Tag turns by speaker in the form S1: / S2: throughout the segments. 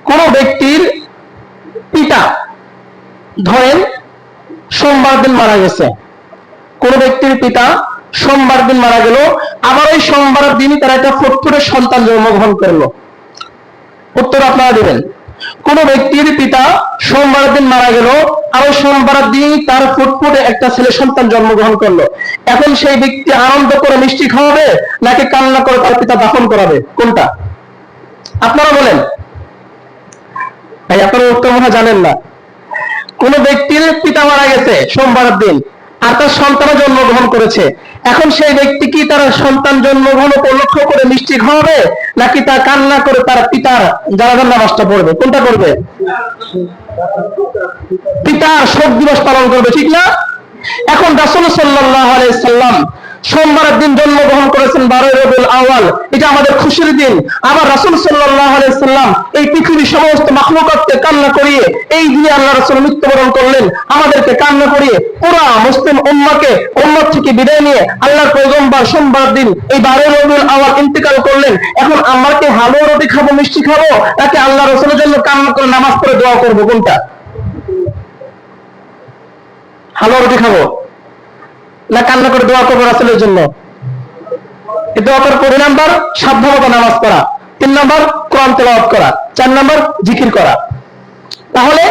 S1: কোন ব্যক্তির পিতা ধরেন সোমবার দিন মারা গেছে, কোন ব্যক্তির পিতা সোমবার দিন মারা গেল, আবার ওই সোমবার দিনই তার একটা ফুটফুটে সন্তান জন্মগ্রহণ করলো। উত্তর আপনারা দিবেন। কোন ব্যক্তির পিতা সোমবার দিন মারা গেল, আর ওই সোমবার দিন তার ফুটফুটে একটা ছেলে সন্তান জন্মগ্রহণ করলো। এখন সেই ব্যক্তি আনন্দ করে মিষ্টি খাওয়াবে নাকি কান্না করে তার পিতা দাফন করাবে, কোনটা? আপনারা বলেন। আপনারা উত্তর মনে জানেন না। কোন ব্যক্তির পিতা মারা গেছে সোমবার দিন, আর তার সন্তান জন্মগ্রহণ করেছে, এখন সেই ব্যক্তি কি তার সন্তান জন্মগ্রহণ উপলক্ষ করে মিষ্টি খাওয়াবে নাকি তার কান্না করে তার পিতার জানাজার নামাজটা পড়বে, কোনটা করবে? পিতার শোক দিবস পালন করবে, ঠিক না? এখন রাসূল সাল্লাল্লাহু আলাইহি সাল্লাম সোমবারের দিন জন্মগ্রহণ করেছেন 12 রবিউল আউয়াল, এটা আমাদের খুশির দিন। আবার রাসূল সাল্লাল্লাহু আলাইহি সাল্লাম এই পৃথিবীর সমস্ত মাখলুকাতকে কান্না করিয়ে এই দিনে আল্লাহ রাসূল মৃত্যুবরণ করলেন, আমাদেরকে কান্না করিয়ে পুরো মুসলিম উম্মাহকে উম্মত থেকে বিদায় নিয়ে আল্লাহর পয়গম্বর সোমবার দিন এই 12 রবিউল আউয়াল ইন্তেকাল করলেন। এখন আমরা কি হালুয়া রুটি খাবো, মিষ্টি খাবো, নাকি আল্লাহ রাসূলের জন্য কান্না করে নামাজ পড়ে দোয়া করবো, কোনটা? হালুয়া রুটি খাবো না কান্না করে দোয়া করবো রাসূলের জন্য? এই দোয়া করার 2 নাম্বার সাধ্যমতো নামাজ পড়া, 3 নাম্বার কোরআন তেলাওয়াত করা, 4 নাম্বার জিকির করা। তাহলে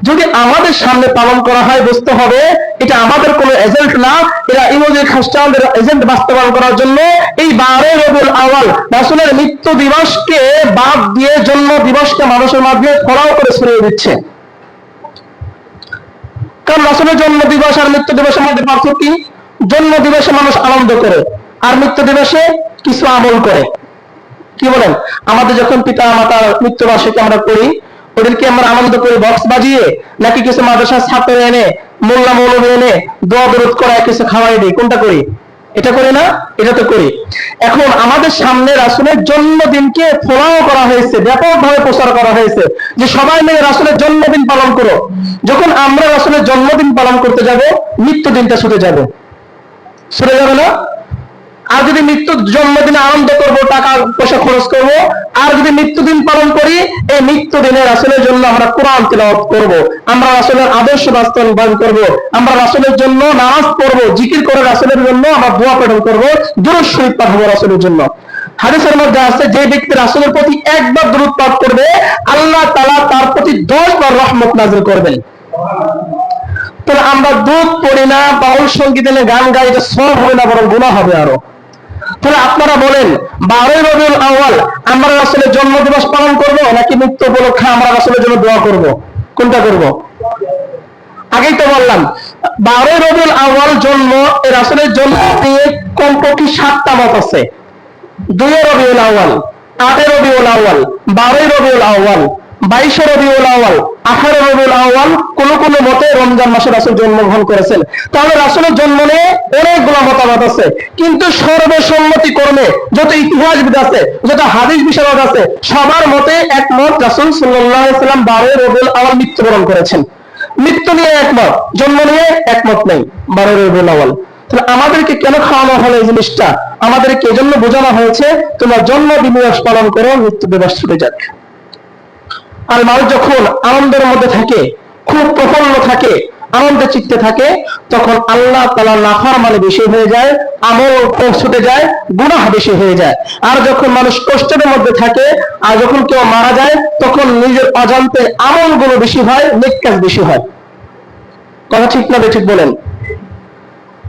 S1: যদি আমাদের সামনে পালন করা হয়, বুঝতে হবে এটা আমাদের কোনো এজেন্ট না, এরা ইহুদি খ্রিস্টানদের এজেন্ট বাস্তবায়ন করার জন্য এই 12 রবিউল আউয়াল রাসূলের মৃত্যু দিবসকে বাদ দিয়ে জন্ম দিবসকে মানুষের মাঝে ফলাও করে ছড়িয়ে দিচ্ছে। কারণ রাসূলের জন্ম দিবস আর মৃত্যু দিবসের মধ্যে পার্থক্য কি? জন্ম দিবসে মানুষ আনন্দ করে, আর মৃত্যু দিবসে কিছু আমল করে। কি বলেন? আমাদের যখন পিতা মাতার মৃত্যুবার্ষিকী আমরা করি, ওদেরকে আমরা আনন্দ করি বক্স বাজিয়ে, নাকি কিছু মাদ্রাসার ছাত্র এনে মোল্লা মৌলভী এনে দোয়া দরুদ করে কিছু খাওয়াই দিই, কোনটা করি? এটা করি না? এটা তো করি। এখন আমাদের সামনে রাসূলের জন্মদিনকে ফলাও করা হয়েছে, ব্যাপকভাবে প্রচার করা হয়েছে যে সবাই মিলে রাসূলের জন্মদিন পালন করো। যখন আমরা রাসূলের জন্মদিন পালন করতে যাব, মৃত্যু দিনটা ছুটে যাবে না? আর যদি মৃত্যু জন্মদিনে আনন্দ করব, টাকা পয়সা খরচ করব, আর যদি মৃত্যুদিন পালন করি, এই মৃত্যু দিনে রাসূলের জন্য আমরা কোরআন তেলাওয়াত করব, আমরা রাসূলের আদর্শ বাস্তবায়ন করব, আমরা রাসূলের জন্য নামাজ পড়ব, জিকির করে রাসূলের জন্য আমরা দোয়া পাঠ করব, দুরূদ শরীফ পাঠাবো রাসূলের জন্য। হাদিসের মধ্যে আছে যে ব্যক্তি রাসূলের প্রতি একবার দুরূদ পাঠ করবে, আল্লাহ তাআলা তার প্রতি 10 বার রহমত নাযিল করবেন। তাহলে আমরা দুধ পড়ি না, বাউল সঙ্গীত এনে গান গাই, এটা সওয়াব হবে না, বরং গুনাহ হবে আরো। তাহলে আপনারা বলেন 12 রবিউল আউয়াল আমরা রাসূলের জন্মদিবস পালন করব নাকি মৃত্যু উপলক্ষে আমরা রাসূলের জন্য দোয়া করব, কোনটা করব? আগেই তো বললাম 12 রবিউল আউয়াল জন্ম, এই রাসূলের জন্ম নিয়ে কমপক্ষে 7টা মত আছে। 2 রবিউল আউয়াল, 8 রবিউল আউয়াল, 12 রবিউল আউয়াল, 22 রবিউল আউয়াল, 18 রবিউল আউয়াল, কোন কোন মতে রমজান মাসে রাসূল জন্মগ্রহণ করেছেন। তাহলে রাসূলের জন্ম নিয়ে অনেকগুলো মতামত আছে, কিন্তু সর্বসম্মতি ক্রমে যত ইতিহাসবিদ আছে, যত হাদিস বিশারদ আছে, সবার মতে একমত রাসূল সাল্লাল্লাহু আলাইহি সাল্লাম 12 রবিউল আউয়াল মৃত্যুবরণ করেছেন। মৃত্যু নিয়ে একমত, জন্ম নিয়ে একমত নেই 12 রবিউল আউয়াল। তাহলে আমাদেরকে কেন খাওয়ানো হলো এই জিনিসটা? আমাদেরকে এজন্য বোঝানো হয়েছে তোমরা জন্ম দিবস পালন করো, মৃত্যু দিবস ছুটে যাক। আর মানুষ যখন আনন্দের মধ্যে থাকে, খুব প্রফুল্ল থাকে, আনন্দে চিত্তে থাকে, তখন আল্লাহ তাআলার নাফরমানি বেশি হয়ে যায়, আমল ছুটে যায়, গুনাহ বেশি হয়ে যায়। আর যখন মানুষ কষ্টের মধ্যে থাকে, আর যখন কেউ মারা যায়, তখন নিজের অজান্তে আমলগুলো বেশি হয়, নেক কাজ বেশি হয়। কথা ঠিক না ঠিক বলেন?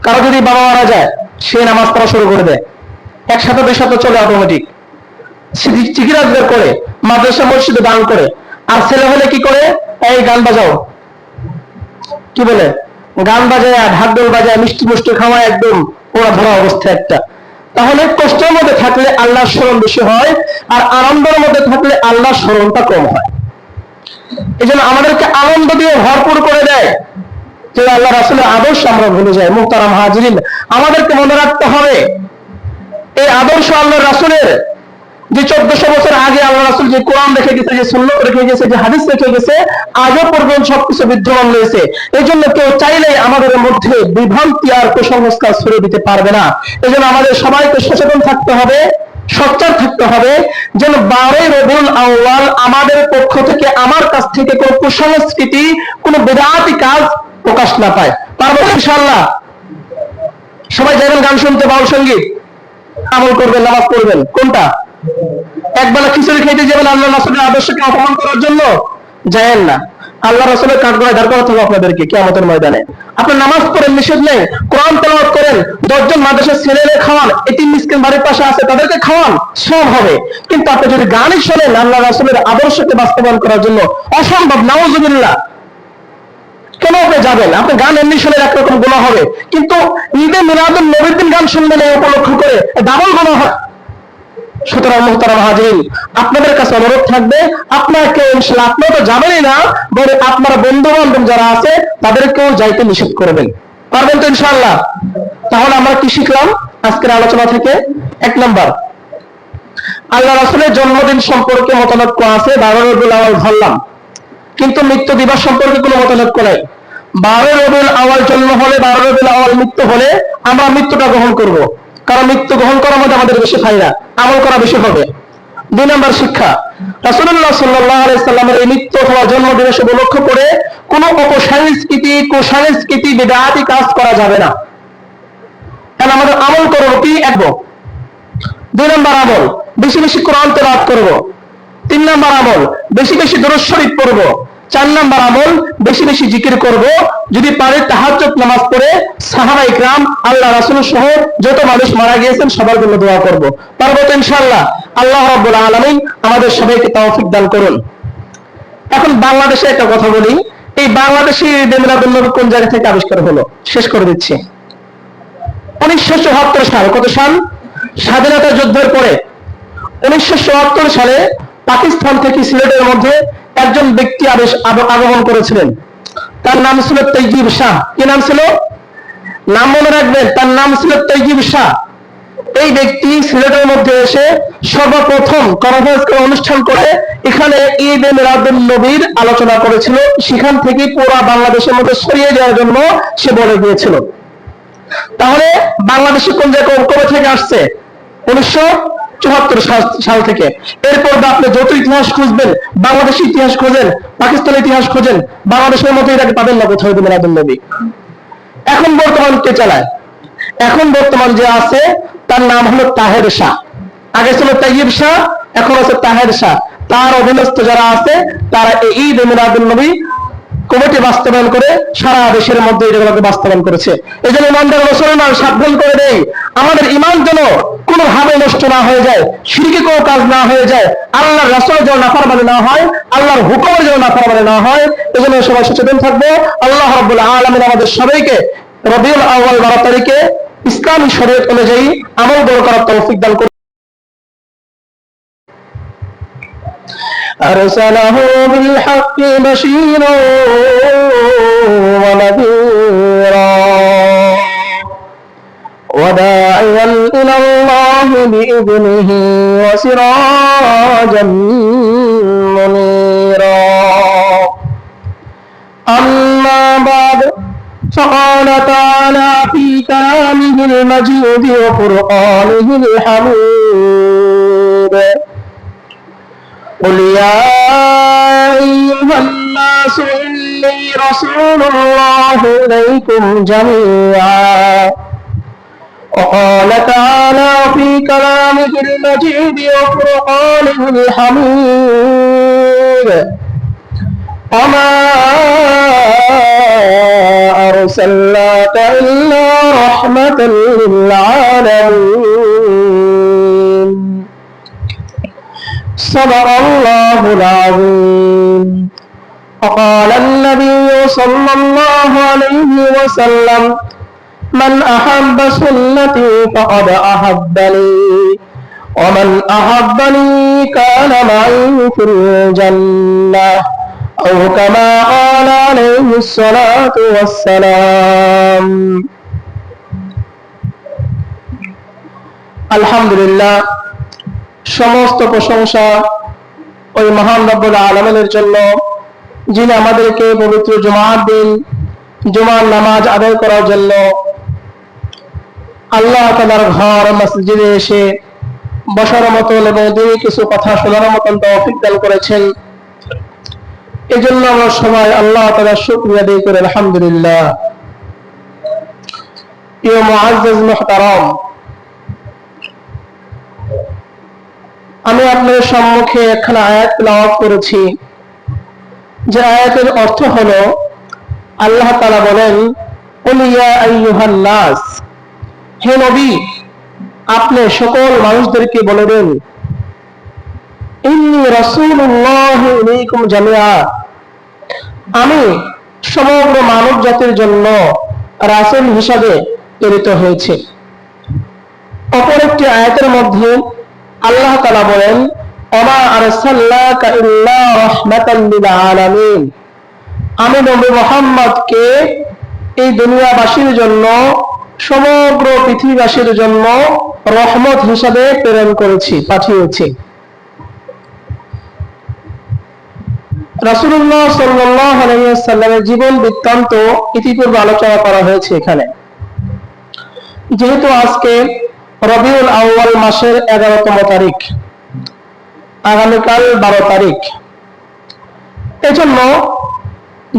S1: কারো যদি বাবা মারা যায়, সে নামাজ পড়া শুরু করে দেয়, একসাথে 2 সাথে চলে অটোমেটিক, চিকিৎসা করে, মাদ্রাসা মসজিদে দান করে। আর ছেলে হলে কি করে? এই গান বাজাও, কি বলে, গান বাজায়, ঢাক ঢোল বাজায়, মিষ্টি মুষ্টি খাওয়ায়, একদম ওরা ধরা অবস্থা একটা। তাহলে কষ্টের মধ্যে থাকলে আল্লাহর স্মরণ বেশি হয়, আর আনন্দের মধ্যে থাকলে আল্লাহর স্মরণটা কম হয়। এই জন্য আমাদেরকে আনন্দ দিয়ে ভরপুর করে দেয় যে আল্লাহ রাসূলের আদর্শ আমরা ভুলে যাই। মুহতারাম হাজিরিন, আমাদেরকে মনে রাখতে হবে এই আদর্শ আল্লাহ রাসূলের, যে 1400 বছর আগে আল্লাহ রাসূল যে কোরআন রেখে গেছে, যে সুন্নাত রেখে গেছে, যে হাদিস রেখে গেছে, আজও পর্যন্ত সবকিছু বিদ্যমান রয়েছে। এই জন্য কেউ চাইলেই আমাদের মধ্যে বিভ্রান্তি আর কুসংস্কার ছড়িয়ে দিতে পারবে না। এই জন্য আমাদের সবাইকে সচেতন থাকতে হবে, সোচ্চার থাকতে হবে যেন 12 রবিউল আউয়াল আমাদের পক্ষ থেকে, আমার কাছ থেকে কোনো কুসংস্কৃতি, কোনো বিদআতি কাজ প্রকাশ না পায়। পারবো ইনশাআল্লাহ? সবাই যাবেন গান শুনতে, বাউল সঙ্গীত, আমল করবেন, নামাজ পড়বেন, কোনটা? একবেলা খিচুড়ি খেতে যাবেন আল্লাহ রাসূলের আদর্শকে অপমান করার জন্য? যায়েন না। আল্লাহ রাসূলের কাঠগড়ায় দাঁড় করাতে হবে আপনাদেরকে কিয়ামতের ময়দানে। আপনি নামাজ পড়েন, নিষেধ নেই, কোরআন তেলাওয়াত করেন, 10 জন মাদ্রাসার ছেলেদের খাওয়ান, এতিম মিসকিন বাড়ির পাশে আছে তাদেরকে খাওয়ান, সব হবে। কিন্তু আপনি যদি গানই শোনেন আল্লাহ রাসূলের আদর্শকে বাস্তবায়ন করার জন্য, অসম্ভব, নাউযুবিল্লাহ। কেন আপনি যাবেন? আপনি গান এমনি শুনে একরকম গুনাহ হবে, কিন্তু ঈদে মিলাদুন নবীর দিন গান শুনবেন এই উপলক্ষ করে, ডাবল গুনাহ হয়। সুতরাং মুহতারাম হাজিরিন, আপনাদের কাছে অনুরোধ থাকবে, আপনাকে ইনশাআল্লাহ, আপনি তো যাবেনই না, বলে আপনার বন্ধু বান্ধব যারা আছে তাদেরকেও যাইতে নিষেধ করবেন। পারবেন তো ইনশাআল্লাহ? তাহলে আমরা কি শিখলাম আজকের আলোচনা থেকে? 1 নাম্বার, আল্লাহ রাসূলের জন্মদিন সম্পর্কে মতনৈক্য আছে, 12 রবিউল আউয়াল ধরলাম, কিন্তু মৃত্যু দিবস সম্পর্কে কোনো মতনৈক্য নাই। 12 রবিউল আউয়াল জন্ম হলে, 12 রবিউল আউয়াল মৃত্যু হলে আমরা মৃত্যুটা গ্রহণ করব, কারণ মৃত্যু গ্রহণ করার মধ্যে আমাদের বেশি ফায়দা, আমল করা বেশি হবে। 2 নম্বর শিক্ষা, রাসূলুল্লাহ সাল্লাল্লাহু আলাইহি সাল্লামের এই মৃত্যু অথবা জন্মদিবস উপলক্ষ করে কোনো অপসংস্কৃতি, কুসংস্কৃতি, বিদআতি কাজ করা যাবে না, কারণ আমাদের আমল করব কি? 2 নম্বর আমল, বেশি বেশি কোরআন তেলাওয়াত করব। 3 নম্বর আমল, বেশি বেশি দরুদ শরীফ পড়ব। 4 নম্বর আমল, বেশি বেশি জিকির করব। যদি পারে তাহাজ্জুদ নামাজ পড়ে সাহাবায়ে কিরাম, আল্লাহ রাসূল সহ যত মানুষ মারা গিয়েছেন সবার জন্য দোয়া করব। পারবো তো ইনশাআল্লাহ? আল্লাহ রাব্বুল আলামিন আমাদের সবাইকে তৌফিক দান করুন। এখন বাংলাদেশে একটা কথা বলি, এই বাংলাদেশে ঈদে মিলাদুন নবী কোন জায়গা থেকে আবিষ্কার হলো? শেষ করে দিচ্ছি। 1974 সাল, কত সাল? স্বাধীনতা যুদ্ধের পরে 1974 সালে পাকিস্তান থেকে সিলেটের মধ্যে একজন ব্যক্তি আগমন করেছিলেন। তার নাম ছিল তৈয়ব শাহ। কি নাম ছিল? নাম মনে রাখবেন, তার নাম ছিল তৈয়ব শাহ। এই ব্যক্তি সিলেটের মধ্যে এসে সর্বপ্রথম কনফারেন্স অনুষ্ঠান করে এখানে ঈদে মিলাদুন নবীর আলোচনা করেছিল। সেখান থেকে পুরো বাংলাদেশের মধ্যে ছড়িয়ে দেওয়ার জন্য সে বলে গিয়েছিল। তাহলে বাংলাদেশে কোন জায়গায় কবে থেকে আসছে? 1974 সাল থেকে। এরপর আপনি যত ইতিহাস খুঁজবেন, বাংলাদেশের ইতিহাস খোঁজেন, পাকিস্তানের ইতিহাস খোঁজেন, বাংলাদেশের মধ্যে এটাকে পাবেন না কোথাও ঈদে মিলাদুন নবী। এখন বর্তমান কে চালায়? এখন বর্তমান যে আছে তার নাম হলো তাহের শাহ। আগে ছিল তৈয়ব শাহ, এখন আছে তাহের শাহ। তার অধীনস্থ যারা আছে তারা এই ঈদে মিলাদুন নবী কমিটি বাস্তবায়ন করে সারা দেশের মধ্যে এগুলোকে বাস্তবায়ন করেছে। এই জন্য ইমানদার মুসলমান সাবধান করে দেই, আমাদের ইমান যেন কোনোভাবে নষ্ট না হয়ে যায়, শিরকি কোনো কাজ না হয়ে যায়, আল্লাহর রাসূলের যেন নাফরমানি না হয়, আল্লাহর হুকুমের যেন নাফরমানি না হয়। এজন্য সবাই সচেতন থাকবো। আল্লাহ রাব্বুল আলামিন আমাদের সবাইকে রবিউল আউয়াল 12 তারিখে ইসলামী শরীয়ত অনুযায়ী আমল করার তৌফিক দান করুন। أرسله بالحق بشيرا ونذيرا وداعيا إلى الله بإذنه وسراجا منيرا. أما بعد، فقال تعالى في كلامه المجيد وقرآنه الحميد: قل يا أيها الناس إني رسول الله إليكم جميعا. وقال تعالى في كلامه المجيد وقرآنه الحميد: وما أرسلناك إلا رحمة للعالمين. صدق الله العظيم. وقال النبي صلى الله عليه وسلم: من أحب سنتي فقد أحبني، ومن أحبني كان معي في الجنة، أو كما قال عليه الصلاة والسلام. الحمد لله, সমস্ত প্রশংসা ওই মহান রব্বুল আলামিনের জন্য, যিনি আমাদেরকে পবিত্র জুমার দিন জুমার নামাজ আদায় করার জন্য আল্লাহ তাআলার ঘর মসজিদে এসে বসার মতন এবং দিনে কিছু কথা শোনার মতন তৌফিক দান করেছেন। এই জন্য আমরা সবাই আল্লাহ তাআলার শুকরিয়া আদায় করি আলহামদুলিল্লাহ। প্রিয় মুআজ্জাজ মুহতারাম, আমি আপনাদের সম্মুখে একখানা আয়াত তেলাওয়াত করেছি, যে আয়াতের অর্থ হলো আল্লাহ তাআলা বলেন, কুল ইয়া আইয়ুহান নাস, হে নবী আপনি সকল মানুষদেরকে বলে দেন, ইন্নী রাসূলুল্লাহি ইলাইকুম জামিআ, আমি সমগ্র মানব জাতির জন্য রাসূল হিসাবে প্রেরিত হয়েছি। অপর একটি আয়াতের মধ্যে আল্লাহ তাআলা বলেন, ওমা আরসালনাকা ইল্লা রাহমাতাল লিল আলামিন, আমি নবী মুহাম্মদকে এই দুনিয়াবাসীর জন্য, সমগ্র পৃথিবীবাসীর জন্য রহমত হিসাবে প্রেরণ করেছি, পাঠিয়েছি। রাসূলুল্লাহ সাল্লাল্লাহু আলাইহি ওয়াসাল্লামের জীবন বৃত্তান্ত ইতিপূর্বে আলোচনা করা হয়েছে এখানে। যেহেতু আজকে রবিউল আউয়াল মাসের 11তম তারিখ, আগামীকাল 12 তারিখ, এজন্য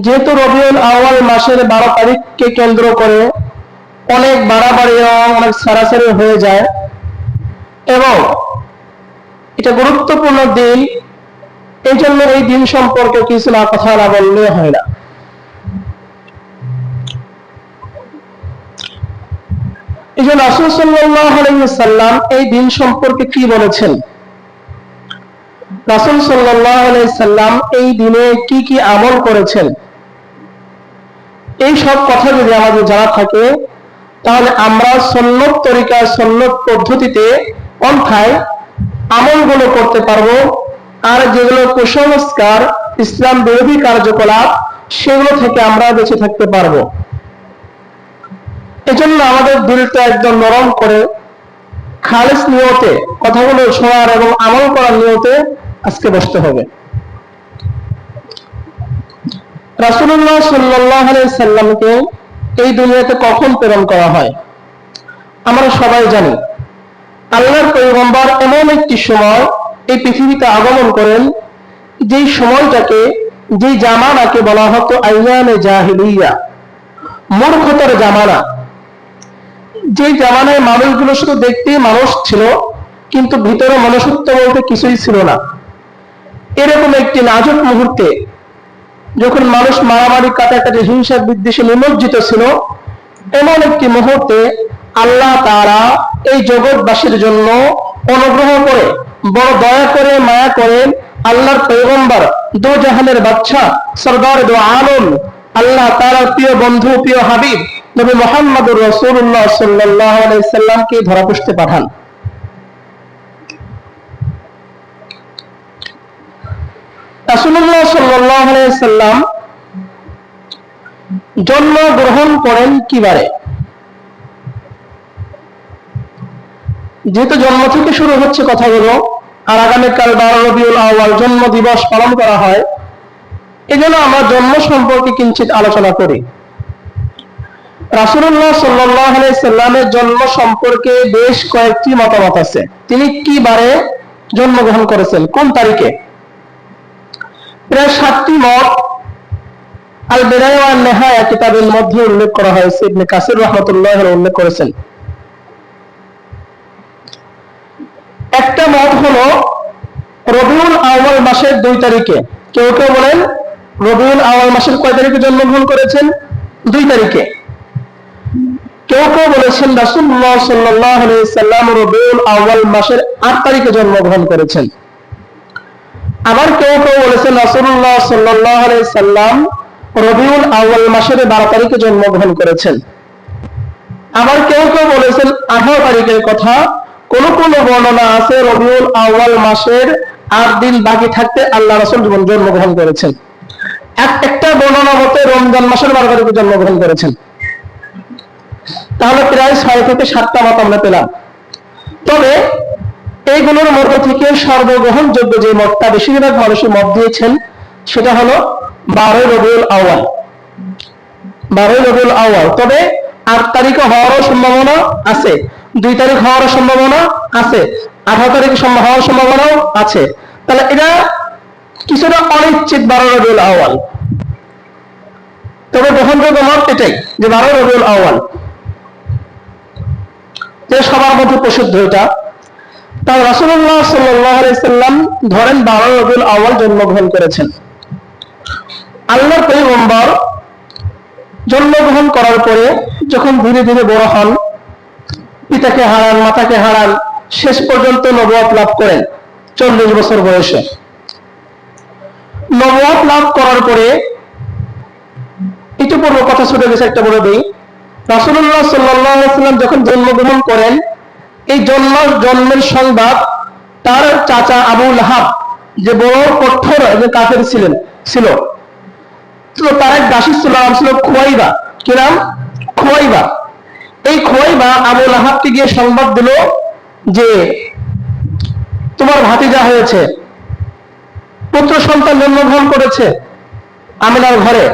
S1: যেহেতু রবিউল আউয়াল মাসের 12 তারিখকে কেন্দ্র করে অনেক বাড়াবাড়ি এবং অনেক সারাসারি হয়ে যায়, এবং এটা গুরুত্বপূর্ণ দিন, এই জন্য এই দিন সম্পর্কে কিছু না কথা না বললে হয় না। এই জন্য রাসূল সাল্লাল্লাহু আলাইহি ওয়াসাল্লাম এই দিন সম্পর্কে কি বলেছেন, রাসূল সাল্লাল্লাহু আলাইহি ওয়াসাল্লাম এই দিনে কি কি আমল করেছেন, এই সব কথা যদি আমাদের জানা থাকে, তাহলে আমরা সুন্নত তরিকায়, সুন্নত পদ্ধতিতে, পন্থায় আমলগুলো করতে পারবো। আর যেগুলো কুসংস্কার, ইসলাম বিরোধী কার্যকলাপ, সেগুলো থেকে আমরা বেঁচে থাকতে পারবো। এজন্য আমাদের দিলটা একদম নরম করে খালিস নিয়তে কথাগুলো শোনার এবং আমল করার নিয়তে আজকে বসতে হবে। রাসূলুল্লাহ সাল্লাল্লাহু আলাইহি সাল্লামকে এই দুনিয়াতে কখন প্রেরণ করা হয় আমরা সবাই জানি। আল্লাহর পয়গম্বর এমন একটি সময় এই পৃথিবীতে আগমন করেন, যেই সময়টাকে, যেই জামানাকে বলা হতো আইয়ামে জাহিলিয়া, মূর্খতার জামানা। যে জামানায় মানুষগুলো শুধু দেখতেই মানুষ ছিল, কিন্তু ভিতরে মনুষ্যত্ব বলতে কিছুই ছিল না। এরকম একটি নাজুক মুহূর্তে, যখন মানুষ মারামারি, কাটাকাটি, হিংসা বিদ্বেষে নিমজ্জিত ছিল, এমন একটি মুহূর্তে আল্লাহ তাআলা এই জগৎবাসীর জন্য অনুগ্রহ করে, বড় দয়া করে, মায়া করে আল্লাহর পয়গম্বর, দো জাহানের বাদশা, সরদার দো আলম, আল্লাহ তাআলার প্রিয় বন্ধু, প্রিয় হাবিব নবী মুহাম্মদুর রাসূলুল্লাহ সাল্লাল্লাহু আলাইহি সাল্লামকে ধরাপৃষ্ঠে পাঠান। রাসূলুল্লাহ সাল্লাল্লাহু আলাইহি সাল্লাম জন্মগ্রহণ করেন কিবারে? যেহেতু জন্ম থেকে শুরু হচ্ছে কথাগুলো, আর আগামীকাল 12 রবিউল আউয়াল জন্ম দিবস পালন করা হয়, এজন্য আমরা জন্ম সম্পর্কে কিঞ্চিত আলোচনা করি। রাসূলুল্লাহ সাল্লাল্লাহু আলাইহি সাল্লামের জন্ম সম্পর্কে বেশ কয়েকটি মতামত আছে। তিনি কি বারে জন্মগ্রহণ করেছেন, কোন তারিখে? প্রায় 7টি মত আল বিদায়া ওয়ান নিহায়া কিতাবের মধ্যে উল্লেখ করা হয়েছে। ইবনে কাসির রাহমাতুল্লাহ আলাইহি উল্লেখ করেছেন। একটা মত হলো রবিউল আউয়াল মাসের 2 তারিখে। কেউ কেউ বলেন রবিউল আউয়াল মাসের কয় তারিখে জন্মগ্রহণ করেছেন? 2 তারিখে। কেউ কেউ বলেছেন রাসূলুল্লাহ সাল্লাল্লাহু আলাইহি সাল্লাম রবিউল আউয়াল মাসের 8 তারিখে জন্মগ্রহণ করেছেন। আবার কেউ কেউ বলেছেন রাসূলুল্লাহ সাল্লাল্লাহু আলাইহি সাল্লাম রবিউল আউয়াল মাসের 12 তারিখে জন্মগ্রহণ করেছেন। আবার কেউ কেউ বলেছেন 18 তারিখের কথা। কোন কোন বর্ণনা আছে রবিউল আউয়াল মাসের 8 দিন বাকি থাকতে আল্লাহ রাসূল জন্মগ্রহণ করেছেন। একটা বর্ণনা মতে রমজান মাসের 12 তারিখে জন্মগ্রহণ করেছেন। তাহলে প্রায় 6 থেকে 7টা মত আমরা পেলাম। তবে এইগুলোর মধ্যে থেকে সর্বগ্রহণযোগ্য যে মতটা বেশিরভাগ মানুষের মত দিয়েছেন, সেটা হলো 12 রবিউল আউয়াল। 12 রবিউল আউয়াল। তবে 8 তারিখে হওয়ারও সম্ভাবনা আছে। 2 তারিখ হওয়ার সম্ভাবনা আছে, 18 তারিখ হওয়ার সম্ভাবনাও আছে। তাহলে এটা কিছুটা অনিশ্চিত 12 রবিউল আউয়াল। তবে গ্রহণযোগ্য মত এটাই যে 12 রবিউল আউয়াল, যে সবার মধ্যে প্রসিদ্ধ এটা। তাই রাসূলুল্লাহ সাল্লাল্লাহু আলাইহি সাল্লাম ধরেন 12 রবিউল আউয়াল জন্মগ্রহণ করেছেন। আল্লাহর পয়গম্বর জন্মগ্রহণ করার পরে যখন ধীরে ধীরে বড় হন, পিতাকে হারান, মাতাকে হারান, শেষ পর্যন্ত নবুয়ত লাভ করেন 40 বছর বয়সে। নবুয়ত লাভ করার পরে একটু পূর্ব কথা ছুটে গেছে, একটা বলে দিই। রাসূলুল্লাহ সাল্লাল্লাহু আলাইহি সাল্লাম যখন জন্মগ্রহণ করেন, এই জন্মের সংবাদ তার চাচা আবু লাহাব, যে বড় কঠোর যে কাফের ছিল, তো তার এক দাসী ছিল, নাম ছিল খুয়াইবা। কি নাম? খুয়াইবা। এই খুয়াইবা আবু লাহাবকে গিয়ে সংবাদ দিল যে তোমার ভাতিজা হয়েছে, পুত্র সন্তান জন্মগ্রহণ করেছে আমিনার ঘরে।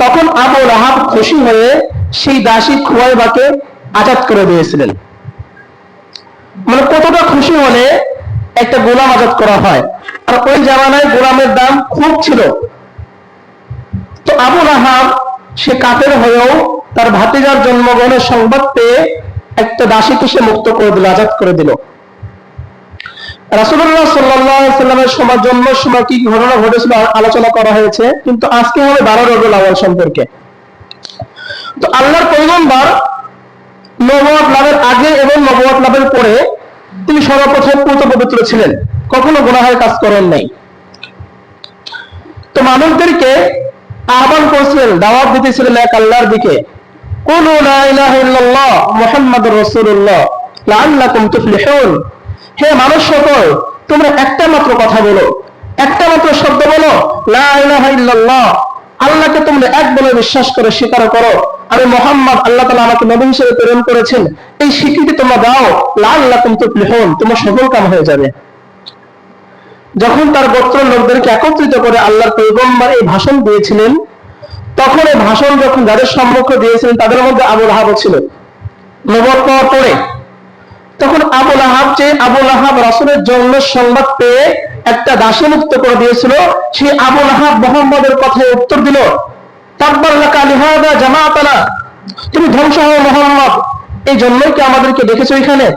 S1: তখন আবু লাহাব খুশি হয়ে সেই দাসী খুয়াইবাকে আজাদ করে দিয়েছিলেন। মানে কতটা খুশি হলে একটা গোলাম আজাদ করা হয়, আর ওই জামানায় গোলামের দাম খুব ছিল। তো আবু লাহাব সে কাফের হয়েও তার ভাতিজার জন্মগ্রহণের সংবাদ পেয়ে একটা দাসীকে সে মুক্ত করে দিল, আজাদ করে দিল। রাসূলুল্লাহ সাল্লাল্লাহু আলাইহি সাল্লামের জন্মের সময় কি ঘটনা ঘটেছিল আলোচনা করা হয়েছে, কিন্তু আজকে হবে 12 রবিউল আউয়াল সম্পর্কে। তো আল্লাহর পয়গম্বর নবুয়ত লাভের আগে এবং নবুয়ত লাভের পরে তিনি সর্বপ্রথম পূত পবিত্র ছিলেন, কখনো গুনাহের কাজ করেন নাই। তো মানুষদেরকে আহ্বান করছিলেন, দাওয়াত দিতেছিলেন এক আল্লাহর দিকে, কুলু লা ইলাহা ইল্লাল্লাহ মুহাম্মাদুর রাসূলুল্লাহ লাআল্লাকুম তুফলিহুন। হে মানুষ সকল, তোমরা একটা মাত্র কথা বলো, একটা মাত্র শব্দ বলো, লা ইলাহা ইল্লাল্লাহ, আল্লাহকে তোমরা এক বলে বিশ্বাস করে স্বীকার করো, আমি মুহাম্মদ আল্লাহ তাআলা আমাকে নবী হিসেবে প্রেরণ করেছেন, এই স্বীকৃতি তোমরা দাও, লাআল্লাকুম তুফলিহুন, তোমার সফল কাম হয়ে যাবে। যখন তার গোত্র লোকদেরকে একত্রিত করে আল্লাহর পয়গম্বর এই ভাষণ দিয়েছিলেন, তখন এই ভাষণ যখন যাদের সম্মুখে দিয়েছিলেন তাদের মধ্যে আবু লাহাব ছিল। নবুয়ত পাওয়ার পরে তখন আবু লাহাব রাসূলের জন্মের সংবাদ পেয়ে একটা দাসী মুক্ত করে দিয়েছিল। সেই আবু লাহাব মুহাম্মদের কথায় উত্তর দিল, তাব্বার লাকা লিহাযা জামাআতানা, তুমি ধ্বংস হও মুহাম্মদ, এই জন্যই কি আমাদেরকে ডেকেছো এখানে,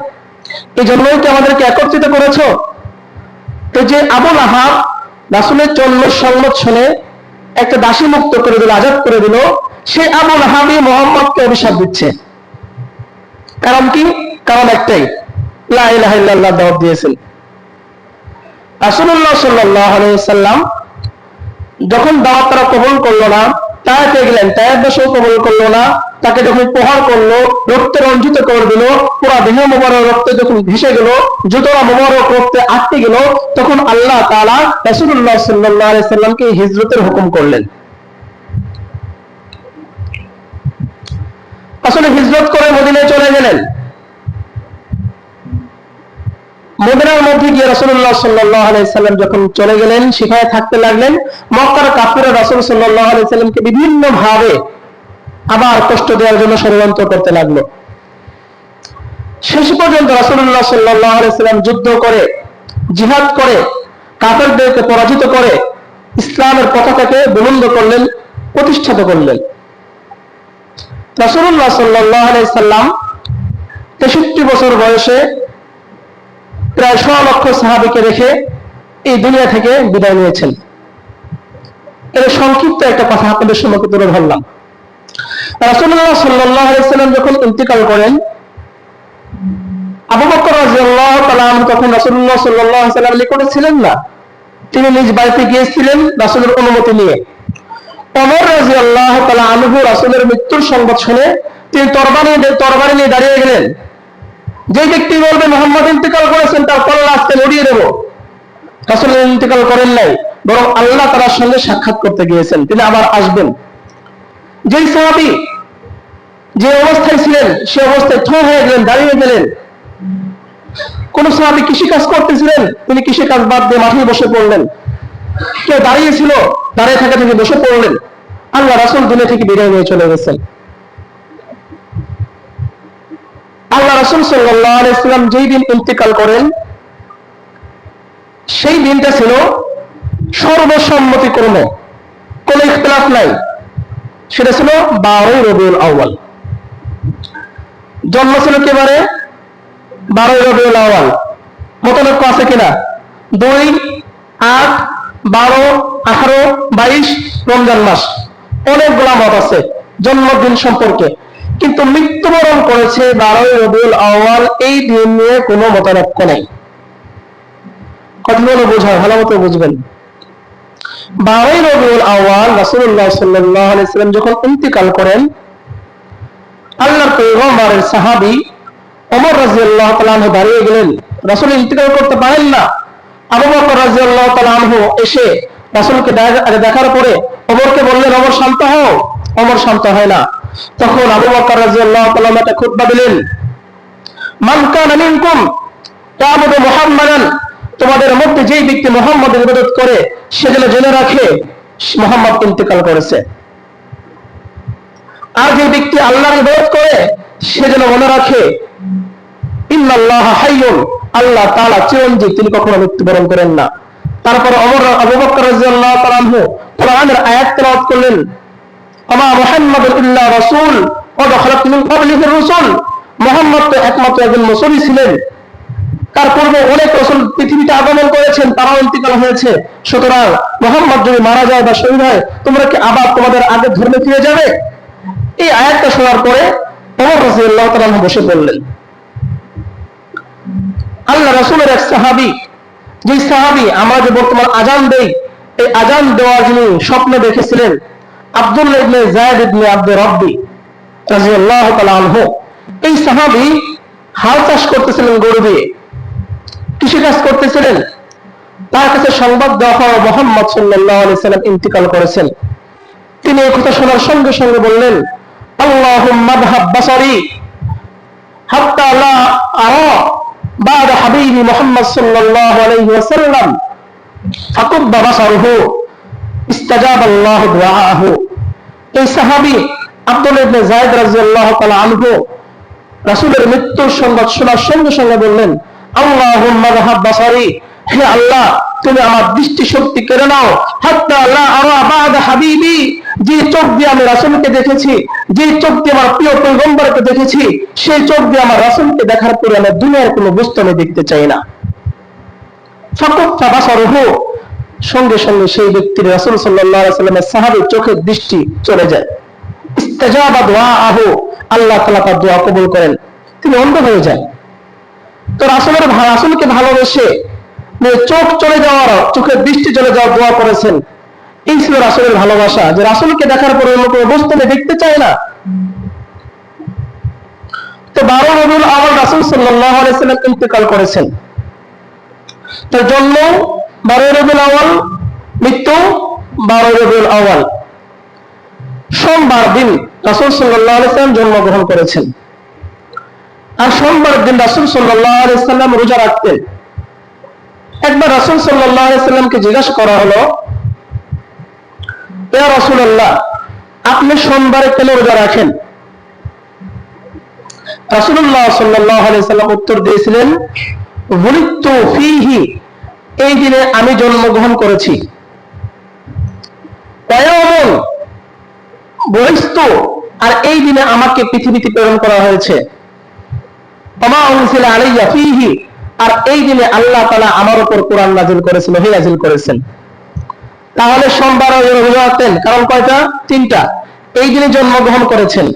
S1: এই জন্যই কি আমাদেরকে একত্রিত করেছো। তো যে আবু লাহাব রাসূলের জন্মের সংবাদ শুনে একটা দাসী মুক্ত করে দিল, আজাদ করে দিল, সেই আবু লাহাবই মুহাম্মদকে অভিশাপ দিচ্ছে। কারণ কি? কারণ একটাই, লা ইলাহা ইল্লাল্লাহ দাওয়াত দিয়েছেন। রাসূলুল্লাহ সাল্লাল্লাহু আলাইহি ওয়াসাল্লাম যখন দাওয়াত তারা কবুল করলো না, তায়েফে গেলেন, তায়েফবাসীও কবুল করলো না, তাকে যখন প্রহার করলো, রক্তে রঞ্জিত করে দিল, পুরো দেহ মোবারক রক্তে যখন ভেসে গেল, জুতোরা মোবারক রক্তে আটকে গেল, তখন আল্লাহ তাআলা রাসূলুল্লাহ সাল্লাল্লাহু আলাইহি ওয়াসাল্লামকে হিজরতের হুকুম করলেন। আসলে হিজরত করে মদিনায় চলে গেলেন। মদিনার মধ্যে গিয়ে রাসূলুল্লাহ সাল্লাল্লাহু আলাইহি সাল্লাম যখন চলে গেলেন, সেখানে থাকতে লাগলেন। মক্কার কাফিররা রাসূল সাল্লাল্লাহু আলাইহি সাল্লামকে বিভিন্ন ভাবে আবার কষ্ট দেওয়ার জন্য ষড়যন্ত্র করতে লাগলো। শেষ পর্যন্ত রাসূলুল্লাহ সাল্লাল্লাহু আলাইহি সাল্লাম যুদ্ধ করে, জিহাদ করে, কাফেরদেরকে পরাজিত করে ইসলামের পতাকাকে বুলন্দ করলেন, প্রতিষ্ঠিত করলেন। রাসূলুল্লাহ সাল্লাল্লাহু আলাইহি সাল্লাম 63 বছর বয়সে প্রায় 100 লক্ষ সাহাবীকে রেখে এই দুনিয়া থেকে বিদায় নিয়েছেন। এর সংক্ষিপ্ত একটা কথা আপনাদের সম্মুখে তুলে ধরলাম। রাসূলুল্লাহ সাল্লাল্লাহু আলাইহি সাল্লাম যখন ইন্তিকাল করেন, আবু বকর রাদিয়াল্লাহু তাআলা তখন রাসূলুল্লাহ সাল্লাল্লাহু আলাইহি সাল্লামের নিকটে ছিলেন না, তিনি নিজ বাড়িতে গিয়েছিলেন রাসূলের অনুমতি নিয়ে। ওমর রাদিয়াল্লাহু তাআলা আনহু রাসূলের মৃত্যুর সংবাদ শুনে তিনি তরবারি নিয়ে দাঁড়িয়ে গেলেন। যে ব্যক্তি বলবে মুহাম্মদ ইন্তিকাল করেছেন, তার কল্লা আজকে লড়িয়ে দেব। রাসূল ইন্তিকাল করেন নাই, বরং আল্লাহ তাআলার সঙ্গে সাক্ষাৎ করতে গিয়েছেন, তিনি আবার আসবেন। যেই সাহাবী যে অবস্থায় ছিলেন সে অবস্থায় থ হয়ে গেলেন, দাঁড়িয়ে গেলেন। কোন সাহাবী কৃষি কাজ করতেছিলেন, তিনি কৃষি কাজ বাদ দিয়ে মাঠে বসে পড়লেন। কেউ দাঁড়িয়ে ছিল, দাঁড়িয়ে থাকা থেকে বসে পড়লেন। আল্লাহ রাসূল দুনিয়া থেকে বিদায় নিয়ে চলে গেছেন। আল্লাহ রাসূল সাল্লাল্লাহু আলাইহি ওয়াসাল্লাম যেই দিন ইন্তেকাল করেন সেই দিনটা ছিল সর্বসম্মতিক্রমে কোনো ইখতিলাফ নাই, সেটা ছিল 12 রবিউল আউয়াল। জন্ম ছিল একেবারে 12 রবিউল আউয়াল। মতলক্য আছে কিনা? 2, 8, 12, 18, 22 রমজান মাস, অনেকগুলা মত আছে জন্মদিন সম্পর্কে, কিন্তু মৃত্যুবরণ করেছে 12 রবিউল আউয়াল, এই দিন নিয়ে কোনো মতলক্য নেই। কথাগুলো বোঝা ভালো মতো বুঝবেন। 12 রবিউল আউয়াল রাসূলুল্লাহ সাল্লাল্লাহু আলাইহি ওয়াসাল্লাম যখন ইন্তেকাল করেন, আল্লাহর পয়গম্বরের সাহাবী ওমর রাদিয়াল্লাহু তাআলা আনহু দাঁড়িয়ে গেলেন। রাসূল ইন্তেকাল করতে পারেন না। আবু বকর রাদিয়াল্লাহু তাআলা আনহু এসে রাসূলকে দেখার পরে ওমরকে বললেন, ওমর শান্ত হও। ওমর শান্ত হয় না। তখন আবু বকর রাদিয়াল্লাহু তাআলা একটা খুতবা দিলেন, মান কানা মিনকুম ইয়াবুদু মুহাম্মাদান, তোমাদের মধ্যে যেই ব্যক্তি মুহাম্মাদের ইবাদত করে সে যেন জেনে রাখে মুহাম্মদ ইন্তেকাল করেছে। আর যে ব্যক্তি আল্লাহর ইবাদত করে সে যেন মনে রাখে ইন্নাল্লাহা হাইয়ুন, আল্লাহ তাআলা চিরঞ্জীব, তিনি কখনো মৃত্যুবরণ করেন না। তারপর ওমর আবু বকর রাদিয়াল্লাহু তাআলা আনহু কোরআনের আয়াত তেলাওয়াত করলেন, আমা মুহাম্মাদুন ইল্লা রাসূল ওয়া খালাত মিন ক্বাবলিহি রাসূল, মুহাম্মদ তো একমাত্র একজন রাসূলই ছিলেন, তার পূর্বে অনেক রাসূল পৃথিবীতে আগমন করেছেন, তারাও ইন্তেকাল হয়েছে। সুতরাং মুহাম্মদ যদি মারা যায় বা শহীদ হয়, তোমরা কি আবার তোমাদের আগের ধর্মে ফিরে যাবে? এই আয়াতটা শোনার পরে ওমর রাদিয়াল্লাহু তাআলা বসে বললেন। আল্লাহ রাসূলের এক সাহাবী, যে সাহাবী আমরা যে বর্তমান আযান দেই, এই আযান দেওয়ার যিনি স্বপ্ন দেখেছিলেন আব্দুল্লাহ ইবনে যায়েদ ইবনে আব্দুর রাব্বি রাদিয়াল্লাহু তাআলা আনহু, এই সাহাবী হাল চাষ করতেছিলেন, গরু দিয়ে কৃষিকাজ করতেছিলেন। তার কাছে সংবাদ দেওয়া হয় মুহাম্মদ সাল্লাল্লাহু আলাইহি সাল্লাম ইন্তেকাল করেছেন। তিনি এই কথা শোনার সঙ্গে সঙ্গে বললেন, আল্লাহুম্মা যহাব বাসারি হাত্তা লা আরা বা'দা হাবিবি মুহাম্মদ সাল্লাল্লাহু আলাইহি ওয়াসাল্লাম ফাকুব্বা বাসারুহু ইস্তাজাবা আল্লাহু দুআআহু। এই সাহাবী আব্দুল্লাহ ইবনে যায়েদ রাদিয়াল্লাহু তাআলা আনহু রাসূলের মৃত্যুর সংবাদ শোনার সঙ্গে সঙ্গে বললেন, আল্লাহুম্মা যহাব বাসারি, হে আল্লাহ তুমি আমার দৃষ্টি শক্তি কেড়ে নাও, হাত্তা লা আরা বা'দা হাবিবি, যে চোখ দিয়ে আমি রাসূলকে দেখেছি, যে চোখ দিয়ে আমার প্রিয় পয়গম্বরকে দেখেছি, সেই চোখ দিয়ে আমার রাসূলকে দেখার পরে আমি দুনিয়ার কোনো বস্তু আমি দেখতে চাই না। ফাকুফা বাসারুহু, সঙ্গে সঙ্গে সেই ব্যক্তির রাসূল সাল্লাল্লাহু আলাইহি ওয়াসাল্লামের সাহাবীর চোখের দৃষ্টি চলে যায়। ইস্তাজাবা দুআআহু, আল্লাহ তাআলা তার দোয়া কবুল করেন, তিনি অন্ধ হয়ে যায়। তো রাসূলকে ভালোবেসে চোখ চলে যাওয়ার, চোখের দৃষ্টি চলে যাওয়ার দোয়া করেছেন। এই ছিল রাসূলের ভালোবাসা, যে রাসূলকে দেখার পরে অন্য কোনো বস্তু দেখতে চায় না। তো 12 রবিউল আউয়াল রাসূল সাল্লাল্লাহু আলাইহি ওয়াসাল্লাম ইন্তেকাল করেছেন। তার জন্ম 12 রবিউল আউয়াল, মৃত্যু 12 রবিউল আউয়াল। সোমবার দিন রাসূল সাল্লাল্লাহু আলাইহি ওয়াসাল্লাম জন্মগ্রহণ করেছেন। আর সোমবার দিন রাসূল সাল্লাল্লাহু আলাইহি ওয়াসাল্লাম রোজা রাখতেন। একবার রাসূল সাল্লাল্লাহু আলাইহি ওয়াসাল্লামকে জিজ্ঞাসা করা হলো, ইয়া রাসূলুল্লাহ, আপনি সোমবারে কেন রোজা রাখেন? রাসূলুল্লাহ সাল্লাল্লাহু আলাইহি ওয়াসাল্লাম উত্তর দিয়েছিলেন, বুলিতু ফীহি, এই দিনে আমি জন্মগ্রহণ করেছি। ওয়ায়াউমুন বুইস্তু, আর এই দিনে আমাকে পৃথিবীতে প্রেরণ করা হয়েছে। ওমা উনজিলা আলাইয়া ফীহি, আর এই দিনে আল্লাহ তাআলা আমার উপর কোরআন নাযিল করেছেন, ওহী নাযিল করেছেন। তাহলে সোমবার রোজা রাখতেন, কারণ কয়টা? 3টা। এই দিনে জন্মগ্রহণ করেছেন,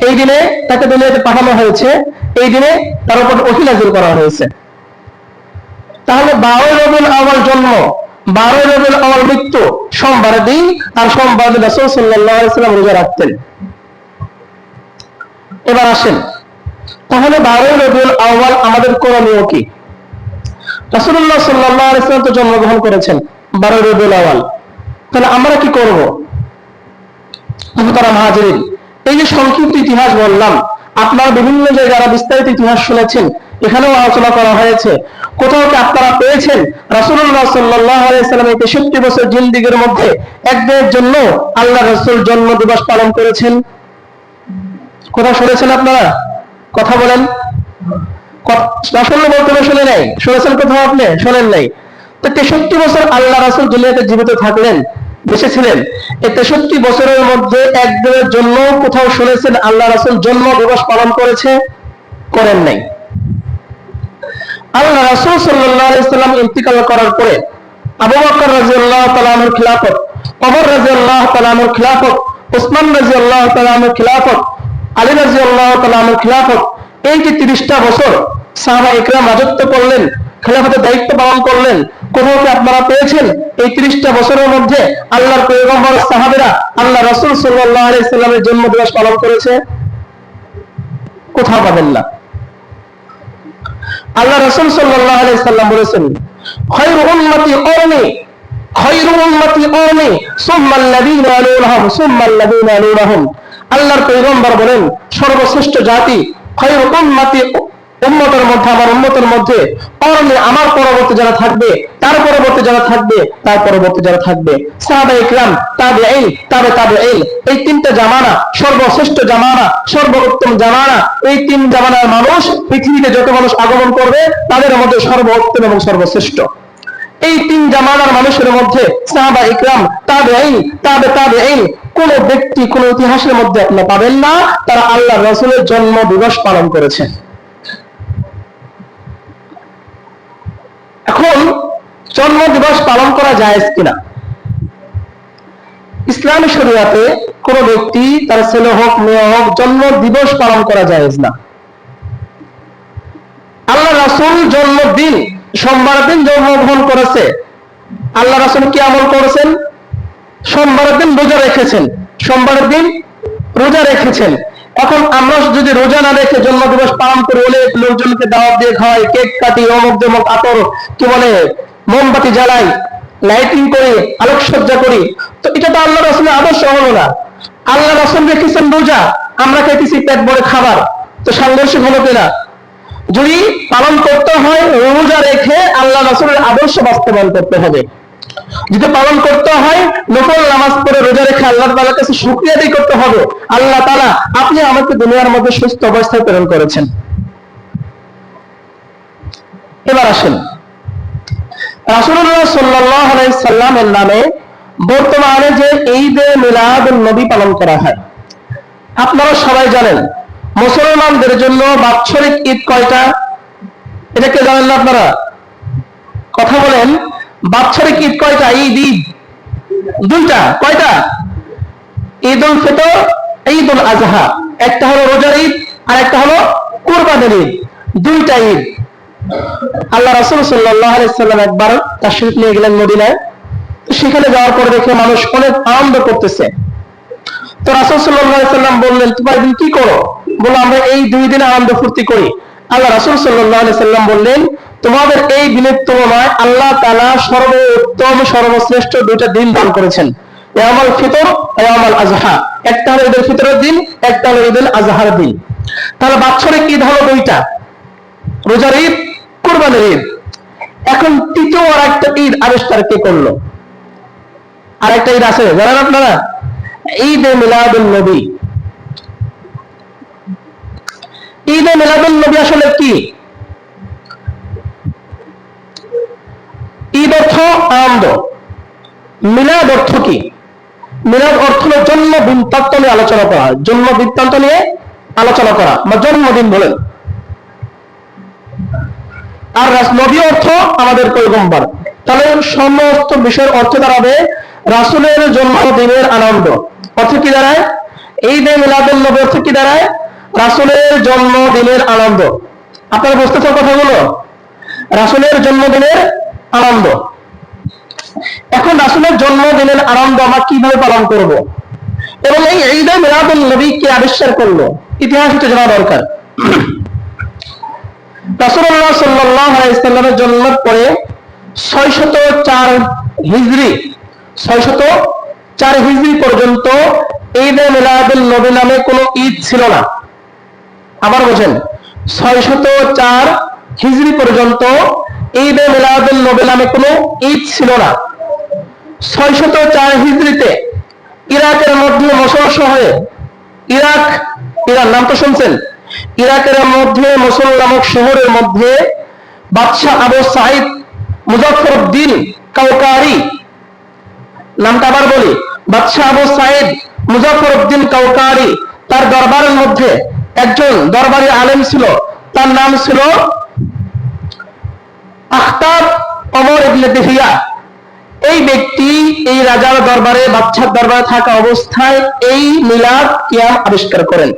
S1: এই দিনে তাকে দুনিয়াতে পাঠানো হয়েছে, এই দিনে তার উপর ওহী নাযিল করা হয়েছে। তাহলে 12 রবিউল আউয়াল জন্ম, 12 রবিউল আউয়াল মৃত্যু, সোমবারের দিন, আর সোমবার দিন রাসূল সাল্লাল্লাহু আলাইহি ওয়াসাল্লাম রোজা রাখতেন। এবার আসেন, তাহলে 12 রবিউল আউয়াল আমাদের করণীয় কি? রাসূলুল্লাহ সাল্লাল্লাহু আলাইহি ওয়াসাল্লাম তো জন্মগ্রহণ করেছেন 12 রবিউল আউয়াল, তাহলে আমরা কি করব? মুহতারাম হাজিরিন, এই যে সংক্ষিপ্ত ইতিহাস বললাম, আপনারা বিভিন্ন জায়গায় বিস্তারিত ইতিহাস শুনেছেন, এখানেও আলোচনা করা হয়েছে। কোথাও কি আপনারা পেয়েছেন রাসূলুল্লাহ সাল্লাল্লাহু আলাইহি ওয়াসাল্লাম এই 63 বছর জিন্দেগীর মধ্যে একদিনের জন্য আল্লাহ রাসূল জন্ম দিবস পালন করেছেন? কোথাও শুনেছেন আপনারা? কথা বলেন, রাসূল বলতে শুনে নাই, শুনেছেন কোথাও আপনি? শোনেন নাই। তো 63 বছর আল্লাহ রাসূল দুনিয়াতে জীবিত থাকলেন, বেঁচে ছিলেন। এই 63 বছরের মধ্যে একদিনের জন্য কোথাও শুনেছেন আল্লাহ রাসূল জন্ম দিবস পালন করেছে? করেন নাই। আল্লাহ রাসূল সাল্লাল্লাহু আলাইহি সাল্লাম ইন্তিকাল করার পরে আবু বকর রাদিয়াল্লাহু তাআলা আনহুর খিলাফত, ওমর রাদিয়াল্লাহু তাআলা আনহুর খিলাফত, উসমান রাদিয়াল্লাহু তাআলা আনহুর খিলাফত, আলী রাদিয়াল্লাহু তাআলা আনহুর খিলাফত, এই যে 30টা বছর সাহাবা ইকরাম রাজত্ব করলেন, খেলাফতের দায়িত্ব পালন করলেন, কোথাও কি আপনারা পেয়েছেন এই 30টা বছরের মধ্যে আল্লাহর পয়গম্বর সাহাবীরা আল্লাহ রাসূল সাল্লাল্লাহু আলাইহি সাল্লামের জন্মদিবস পালন করেছে? কোথাও পাবেন না। আল্লাহ রাসূল সাল্লাল্লাহু আলাইহি সাল্লাম বলেছেন, খায়রু উম্মতি কওমি, খায়রু উম্মতি কওমি সুম্মা আল্লাযীনা ইয়ালুনহুম সুম্মা আল্লাযীনা ইয়ালুনহুম। আল্লাহর পয়গম্বর বলেন, সর্বশ্রেষ্ঠ জাতি খায়রু উম্মতি, উম্মতের মধ্যে, আমার উম্মতের মধ্যে, কওমি, আমার পরবর্তী যারা থাকবে, তার পরবর্তী যারা থাকবে, তার পরবর্তী যারা থাকবে, সাহাবায়ে ইকরাম, তাবেঈন, তাবেঈন, এই তিনটা জামানা সর্বশ্রেষ্ঠ জামানা, সর্বোত্তম জামানা। এই তিন জামানার মানুষ, পৃথিবীতে যত মানুষ আগমন করবে তাদের মধ্যে সর্বোত্তম এবং সর্বশ্রেষ্ঠ। এই তিন জামানার মানুষের মধ্যে সাহাবা ইকরাম, তাবেঈন, তাবেঈন, কোন ব্যক্তি কোন ইতিহাসের মধ্যে আপনি পাবেন না তারা আল্লাহর রাসূলের জন্ম দিবস পালন করেছে। এখন জন্ম দিবস পালন করা জায়েজ কিনা? ইসলামী শরীয়তে কোন ব্যক্তি তার ছেলে হোক মেয়ে হোক জন্ম দিবস পালন করা জায়েজ না। আল্লাহ রাসূল জন্মদিন সোমবার দিন জন্মগ্রহণ করেছে। আল্লাহ রাসূল কি আমল করেছেন? সোমবার দিন রোজা রেখেছেন, সোমবার দিন রোজা রেখেছেন। এখন আমরা যদি রোজা না রেখে জন্ম দিবস পালন করি, বলে লোকজনকে দাওয়াত দিয়ে খাওয়াই, কেক কাটি, অমুক জমক, আতর কি বলে মোমবাতি জ্বালাই, লাইটিং করি, আলোকসজ্জা করি, তো এটা তো আল্লাহ রাসূলের আদর্শ হলো না। আল্লাহ রাসূল রেখেছেন রোজা, আমরা খাইতেছি পেট ভরে খাবার, তো সাংঘর্ষিক হলো কিনা? যদি পালন করতে হয় রোজা রেখে আল্লাহ রাসূলের আদর্শ বাস্তবায়ন করতে হবে। যদি পালন করতে হয় নফল নামাজ পড়ে রোজা রেখে আল্লাহ তাআলার কাছে শুকরিয়া আদায় করতে হবে, আল্লাহ তাআলা আপনি আমাকে দুনিয়ার মধ্যে সুস্থ অবস্থায় প্রেরণ করেছেন। এবার আসেন, রাসূলুল্লাহ সাল্লাল্লাহু আলাইহি সাল্লামের নামে বর্তমানে যে ঈদে মিলাদুন নবী পালন করা হয়, আপনারা সবাই জানেন মুসলমানদের জন্য বাৎসরিক ঈদ কয়টা? এটা কে জানেন না আপনারা? কথা বলেন, বাৎসরিক ঈদ কয়টা? ঈদ দুইটা। কয়টা? ঈদুল ফিতর, ঈদুল আযহা। একটা হলো রোজার ঈদ আর একটা হলো কুরবানির ঈদ। দুইটা ঈদ। আল্লাহ রাসূল সাল্লাল্লাহু আলাইহি সাল্লাম একবার তাশরীফ নিয়ে গেলেন মদিনায়। সেখানে যাওয়ার পর দেখে মানুষ অনেক আনন্দ করতেছে। তো রাসূল সাল্লাল্লাহু আলাইহি সাল্লাম বললেন, তোমরা দিন কি করো? বলল, আমরা এই দুই দিনে আনন্দ ফুর্তি করি। আল্লাহ রাসূল সাল্লাল্লাহু আলাইহি সাল্লাম বললেন, তোমাদের এই দিনের তুলনায় আল্লাহ তাআলা সর্বোত্তম সর্বশ্রেষ্ঠ দুইটা দিন দান করেছেন, ইয়াউমুল ফিতর, ইয়াউমুল আযহা। একটা হলো ঈদুল ফিতরের দিন, একটা হলো ঈদুল আযহার দিন। তাহলে বাৎসরিক ঈদ হলো দুইটা, রোজার ঈদ, কুরবানির ঈদ। এখন তৃতীয় আর একটা ঈদ আবিষ্কার কে করলো? আর একটা ঈদ আছে জানেন আপনারা? ঈদে মিলাদুন নবী। ঈদে মিলাদুন নবী আসলে কি? ঈদ অর্থ আনন্দ, মিলাদ অর্থ কি? মিলাদ অর্থ হলো জন্ম বৃত্তান্ত নিয়ে আলোচনা করা, জন্ম বৃত্তান্ত নিয়ে আলোচনা করা বা জন্মদিন বলেন। আর নবী অর্থ আমাদের পয়গম্বর। তাহলে সমস্ত বিষয়ের অর্থ দাঁড়াবে রাসূলের জন্মদিনের আনন্দ। অর্থ কি দাঁড়ায়? ঈদে মিলাদুন নবী অর্থ কি দাঁড়ায়? রাসূলের জন্মদিনের আনন্দ। আপনারা বুঝতেছেন কথাগুলো? রাসূলের জন্মদিনের আনন্দ। এখন রাসূলের জন্মদিনের আনন্দ আমরা কিভাবে পালন করব, এবং এই ঈদে মিলাদুন নবী কে আবিষ্কার করলো, ইতিহাসটা জানা দরকার। রাসূলুল্লাহ সাল্লাল্লাহু আলাইহি সাল্লামের জন্মের পরে 604 হিজরি, 604 হিজরি পর্যন্ত ঈদে মিলাদুন নবী নামে কোনো ঈদ ছিল না। আবার বলেন, 604 হিজরি পর্যন্ত ঈদে মিলাদুন নবী নামে কোনো ঈদ ছিল না। 604 হিজরিতে ইরাকের মধ্যে মসুল শহরে, ইরান নাম তো শুনছেন, ইরাকের মধ্যে মোসুল নামক শহরের মধ্যে বাদশাহ আবু সাইদ মুজাফফরউদ্দিন কাউকারি, নামটা আবার বলি, বাদশাহ আবু সাইদ মুজাফফরউদ্দিন কাউকারি, তার দরবারের মধ্যে একজন দরবারি আলেম ছিল, তার নাম ছিল আখতাব ওমর ইবনে দেহিয়া। এই ব্যক্তি এই রাজার দরবারে, বাদশার দরবারে থাকা অবস্থায় এই মিলাদ কিয়াম আবিষ্কার করেন।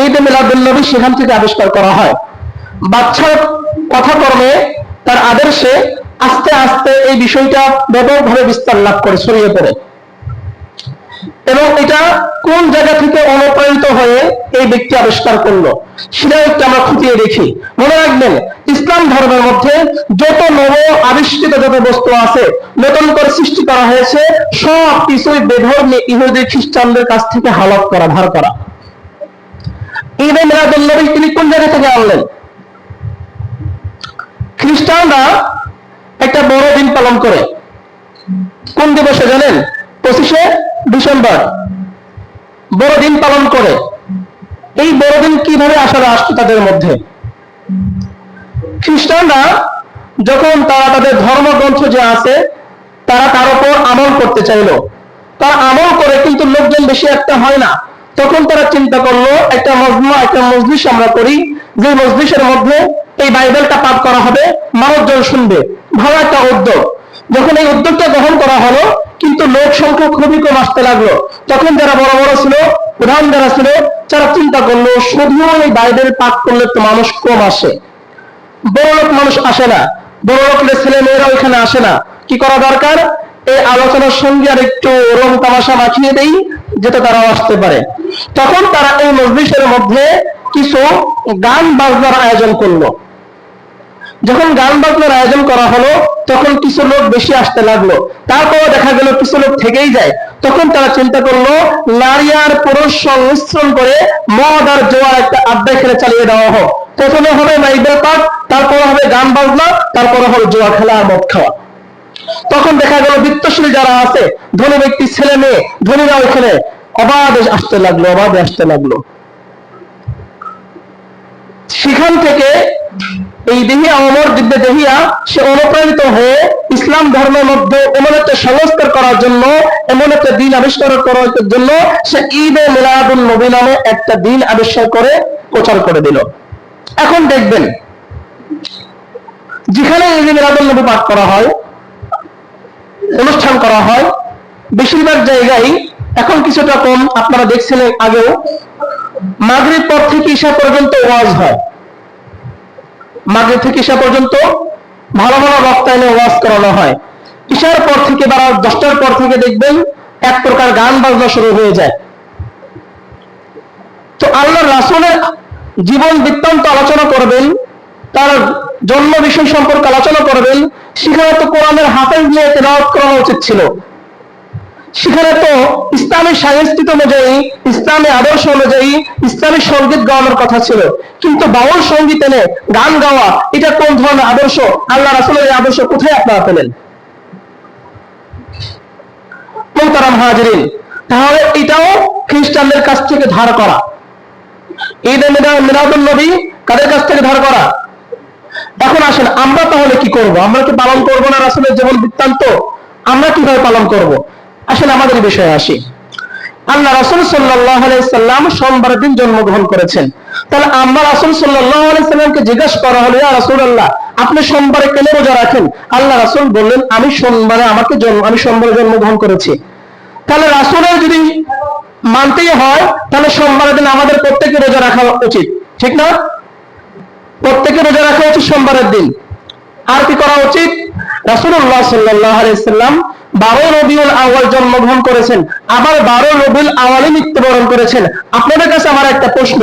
S1: ঈদ মিলাদুন নবী সেখান থেকে আবিষ্কার করা হয়। বাদশার কথাকর্মে, তার আদর্শে আস্তে আস্তে এই বিষয়টা ব্যাপকভাবে বিস্তার লাভ করে, ছড়িয়ে পড়ে। এবং এটা কোন জায়গা থেকে অনুপ্রাণিত হয়ে এই ব্যক্তি আবিষ্কার করলো সেটা একটু আমরা খুঁটিয়ে দেখি। মনে রাখবেন, ইসলাম ধর্মের মধ্যে যত নব আবিষ্কৃত যত বস্তু আছে, নতুন করে সৃষ্টি করা হয়েছে, সব কিছুই বেধর্মী ইহুদি খ্রিস্টানদের কাছ থেকে হালাত করা, ধার করা। ঈদে মিলাদুন নবী তিনি কোন জায়গা থেকে আনলেন? খ্রিস্টানরা একটা বড় দিন পালন করে, কোন দিবসে জানেন? 25শে ডিসেম্বর বড়দিন পালন করে। এই বড়দিন কিভাবে আসলে আসতো তাদের মধ্যে? খ্রিস্টানরা যখন তারা তাদের ধর্মগ্রন্থ যে আছে তারা তার উপর আমল করতে চাইলো, তারা আমল করে কিন্তু লোকজন বেশি একটা হয় না, তখন তারা চিন্তা করলো একটা মজমা, একটা মজলিস আমরা করি, যে মজলিসের মধ্যে এই বাইবেলটা পাঠ করা হবে, মানুষজন শুনবে। ভালো একটা উদ্যোগ। যখন এই উদ্যোগটা গ্রহণ করা হলো, কিন্তু লোক সংখ্যা খুবই কম আসতে লাগলো। তখন যারা বড় বড় ছিল, প্রধান যারা ছিল, তারা চিন্তা করলো শুধু এই বাইবেল পাঠ করলে তো মানুষ কম আসে, বড় লোক মানুষ আসে না, বড় লোকের ছেলে মেয়েরা ওইখানে আসে না। কি করা দরকার? এই আলোচনার সঙ্গে আর একটু রং তামাশা মাখিয়ে দেই, যেটা তারাও আসতে পারে। তখন তারা এই মজলিসের মধ্যে কিছু গান বাজনার আয়োজন করলো। যখন গান বাজনার আয়োজন করা হলো, তখন কিছু লোক বেশি আসতে লাগলো, তারপরে দেখা গেল কিছু লোক থেকেই যায়। তখন তারা চিন্তা করলো নারী আর পুরুষ সংমিশ্রণ করে মদ আর জোয়ার একটা আড্ডা খেলে চালিয়ে দেওয়া হোক। প্রথমে হবে বাইবেল পাঠ, তারপরে হবে গান বাজনা, তারপরে হবে জোয়া খেলা আর মদ খাওয়া। তখন দেখা গেল বৃত্তশীল যারা আছে, ধনী ব্যক্তি, ছেলে মেয়ে, ধনীরা ওইখানে অবাধে আসতে লাগলো, অবাধে আসতে লাগলো। সেখান থেকে এই দেহিয়া ওমর ইবনে দেহিয়া সে অনুপ্রাণিত হয়ে ইসলাম ধর্মের মধ্যে এমন একটা সংস্কার করার জন্য, এমন একটা দিন আবিষ্কার করার জন্য সে ঈদে মিলাদুন নবী নামে একটা দিন আবিষ্কার করে প্রচার করে দিল। এখন দেখবেন, যেখানে ঈদে মিলাদুন নবী পাঠ করা হয়, অনুষ্ঠান করা হয়, বেশিরভাগ জায়গায় এখন কিছুটা কম, আপনারা দেখছিলেন আগেও, মাগরিব পর থেকে ঈশা পর্যন্ত ওয়াজ হয়। মাগরিব থেকে ঈশা পর্যন্ত ভালো ভালো বক্তা এনে ওয়াজ করানো হয়। ঈশার পর থেকে বা 10টার পর থেকে দেখবেন এক প্রকার গান বাজনা শুরু হয়ে যায়। তো আল্লাহর রাসূলের জীবন বৃত্তান্ত আলোচনা করবেন, তার জন্ম বিষয় সম্পর্কে আলোচনা করবেন। সেখানে তো কোরআনের হাফেজ নিয়ে তেলাওয়াত করা উচিত ছিল। সেখানে তো ইসলামী সংস্কৃতি অনুযায়ী, ইসলামী আদর্শ অনুযায়ী ইসলামী সঙ্গীত গাওয়ানোর কথা ছিল, কিন্তু বাউল সঙ্গীত এনে গান গাওয়া, এটা কোন ধরনের আদর্শ? আল্লাহ রাসূলের এই আদর্শ কোথায় আপনারা পেলেন? মুহতারাম হাজিরিন, তাহলে এটাও খ্রিস্টানদের কাছ থেকে ধার করা। ঈদে মিলাদুন নবী কাদের কাছ থেকে ধার করা? এখন আসেন, আমরা তাহলে কি করব? আমরা কি পালন করবো না রাসূলের জীবন বৃত্তান্ত? আমরা কিভাবে পালন করব? আসলে আমাদের বিষয়ে আসি। আল্লাহ রাসূল সাল্লাল্লাহু আলাইহি সাল্লাম সোমবার দিন জন্মগ্রহণ করেছেন। তাহলে আমরা রাসূল সাল্লাল্লাহু আলাইহি সাল্লামকে জিজ্ঞাসা করা হলো, ইয়া রাসূলুল্লাহ, আপনি সোমবারে কেন রোজা রাখেন? আল্লাহ রাসূল বললেন, আমি সোমবারে জন্মগ্রহণ করেছি। তাহলে রাসূলের যদি মানতেই হয়, তাহলে সোমবারের দিন আমাদের প্রত্যেকের রোজা রাখা উচিত, ঠিক না? প্রত্যেকের রোজা রাখা উচিত সোমবারের দিন। আর কি করা উচিত? রাসূলুল্লাহ সাল্লাল্লাহু আলাইহি সাল্লাম 12 রবিউল আউয়াল জন্মগ্রহণ করেছেন, আবার 12 রবিউল আউয়ালে মৃত্যুবরণ করেছেন। আপনাদের কাছে আমার একটা প্রশ্ন,